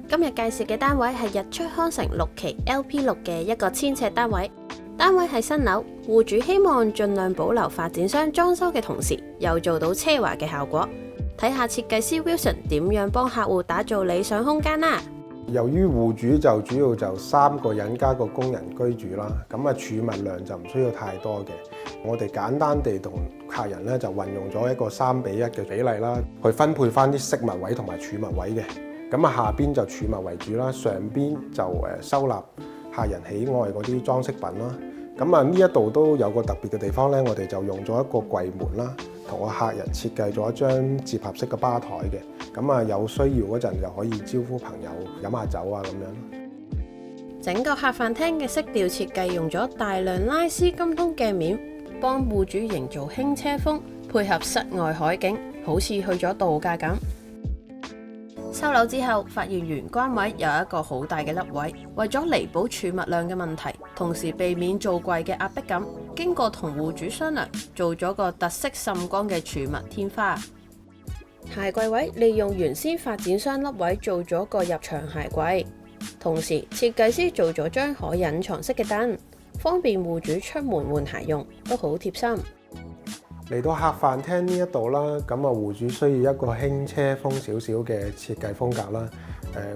今日介紹嘅單位係日出康城6期 LP6 嘅一個1000尺單位。單位係新樓，戶主希望盡量保留發展商裝修嘅同時，又做到奢華嘅效果。睇下設計師 Wilson 點樣幫客戶打造理想空間啦。由於戶主就主要就3個人加個工人居住啦，咁儲物量就唔需要太多嘅。我哋簡單地同客人咧就運用咗一個3:1嘅比例啦，去分配翻啲飾物位同埋儲物位嘅。咁下邊就儲物為主啦，上邊就收納客人喜愛嗰啲裝飾品啦。咁呢一度都有個特別嘅地方咧，我哋就用咗一個櫃門啦，同個客人設計咗一張摺合式嘅吧台嘅。咁有需要嗰陣就可以招呼朋友飲下酒啊咁樣。整個客飯廳嘅色調設計用咗大量拉絲金通鏡面，幫戶主營造輕車風，配合室外海景，好似去咗度假咁。收樓之後，發現玄關位有一個好大嘅凹位，為咗彌補儲物量嘅問題，同時避免做櫃嘅壓迫感，經過同戶主商量，做咗個特色滲光嘅儲物天花。鞋櫃位利用原先發展商凹位做咗個入場鞋櫃，同時設計師做咗張可隱藏式嘅燈，方便戶主出門換鞋用，都好貼心。嚟到客飯廳呢一度啦，咁戶主需要一個輕車風少少嘅設計風格啦。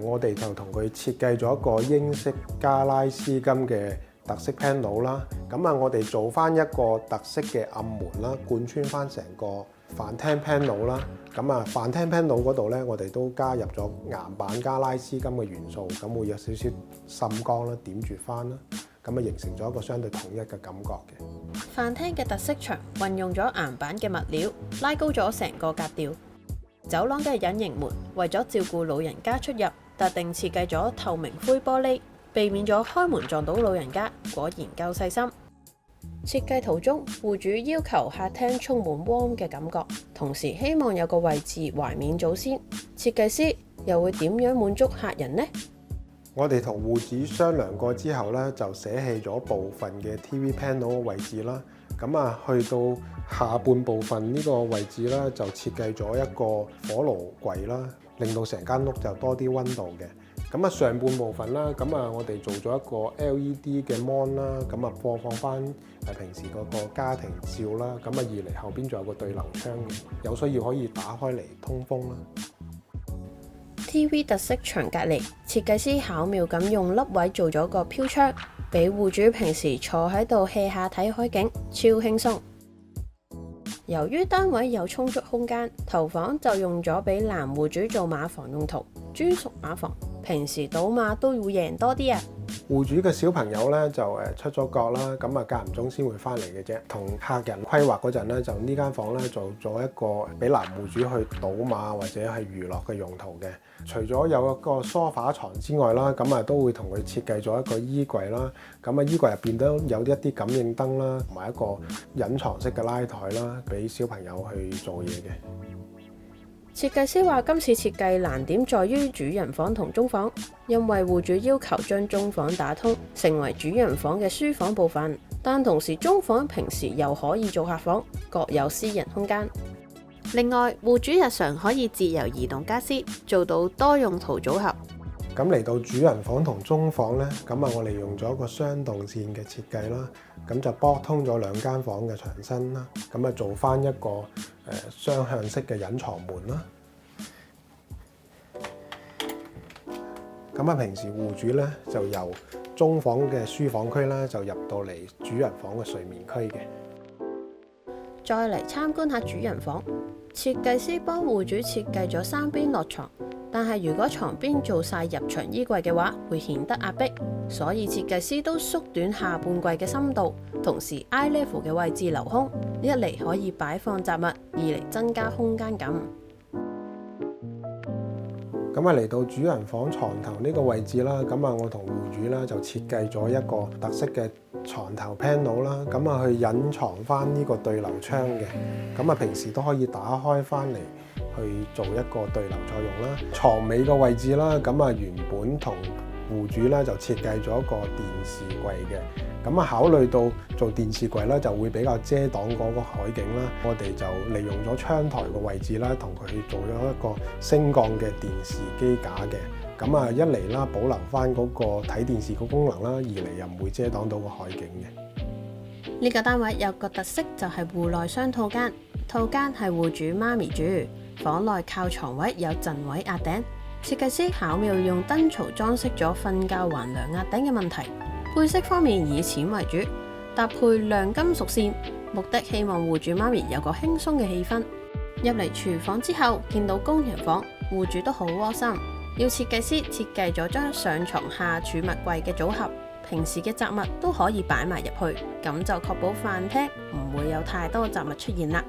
我哋就同佢設計咗一個英式加拉絲金嘅特色 panel 啦。我哋做翻一個特色嘅暗門啦，貫穿翻成個飯廳 panel 啦。飯廳 panel 嗰度咧，我哋都加入咗岩板加拉絲金嘅元素，咁會有少少滲光啦，點綴翻啦。形成咗一個相對統一嘅感覺嘅。飯廳嘅特色牆運用咗岩板嘅物料，拉高咗成個格調。走廊嘅隱形門為咗照顧老人家出入，特定設計咗透明灰玻璃，避免咗開門撞到老人家。果然夠細心。設計圖中，戶主要求客廳充滿 warm 嘅感覺，同時希望有個位置懷緬祖先。設計師又會點樣滿足客人呢？我哋同戶主商量過之後咧，就捨棄咗部分嘅 TV panel 嘅位置啦。去到下半部分呢個位置咧，就設計咗一個火爐櫃啦，令到成間屋就多啲溫度嘅。上半部分啦，我哋做咗一個 LED 嘅 mon 啦，播放翻平時嗰個家庭照啦。二嚟後邊仲有個對流窗嘅，有需要可以打開嚟通風啦。TV 特色牆隔離，設計師巧妙咁用凹位做咗個飄窗，俾戶主平時坐喺度 hea 下睇海景，超輕鬆。由於單位有充足空間，頭房就用咗俾男戶主做馬房用途，專屬馬房，平時賭馬都會贏多啲啊！戶主嘅小朋友咧就出咗國啦，間唔中先會翻嚟嘅啫。同客人規劃嗰陣咧，就呢間房咧做咗一個俾男戶主去賭馬或者係娛樂嘅用途嘅。除咗有一個梳化床之外啦，都會同佢設計咗一個衣櫃啦。衣櫃入邊都有一啲感應燈啦，同埋一個隱藏式嘅拉台啦，俾小朋友去做嘢嘅。設計師話今次設計難點在於主人房同中房，因為戶主要求將中房打通，成為主人房嘅書房部分，但同時中房平時又可以做客房，各有私人空間。另外，戶主日常可以自由移動家私，做到多用途組合。嚟到主人房同中房呢，我哋用咗一個雙動線嘅設計啦，就駁通咗2間房嘅牆身啦，做翻一個雙向式嘅隱藏門啦。平時戶主呢，就由中房嘅書房區啦，就入到嚟主人房嘅睡眠區嘅。再嚟參觀下主人房，設計師幫戶主設計咗3邊落床，但係如果床邊做晒入牆衣櫃嘅話，會顯得壓迫，所以設計師都縮短下半櫃嘅深度，同時 eye level 嘅位置留空，一嚟可以擺放雜物，二嚟增加空間感。嚟到主人房床頭呢個位置啦，我同戶主啦就設計咗一個特色嘅床頭 panel 啦，去隱藏翻呢個對流窗嘅，平時都可以打開翻嚟去做一個對流作用啦。床尾個位置啦，原本同戶主咧就設計咗一個電視櫃嘅，考慮到做電視櫃咧就會比較遮擋嗰個海景啦，我哋就利用咗窗台個位置啦，同佢做咗一個升降嘅電視機架嘅，咁啊，一嚟啦，保留翻嗰個睇電視個功能啦；二嚟又唔會遮擋到個海景嘅。呢個單位有個特色就係戶內雙套間，套間係戶主媽咪住，房內靠床位有陣位壓頂。設計師巧妙用燈槽裝飾咗瞓覺橫梁壓頂嘅問題。配色方面以淺為主，搭配亮金屬線，目的希望戶主媽咪有個輕鬆嘅氣氛。入嚟廚房之後，見到工人房，戶主都好窩心，要設計師設計咗張上床下儲物櫃嘅組合，平時嘅雜物都可以擺埋入去，咁就確保飯廳唔會有太多雜物出現啦。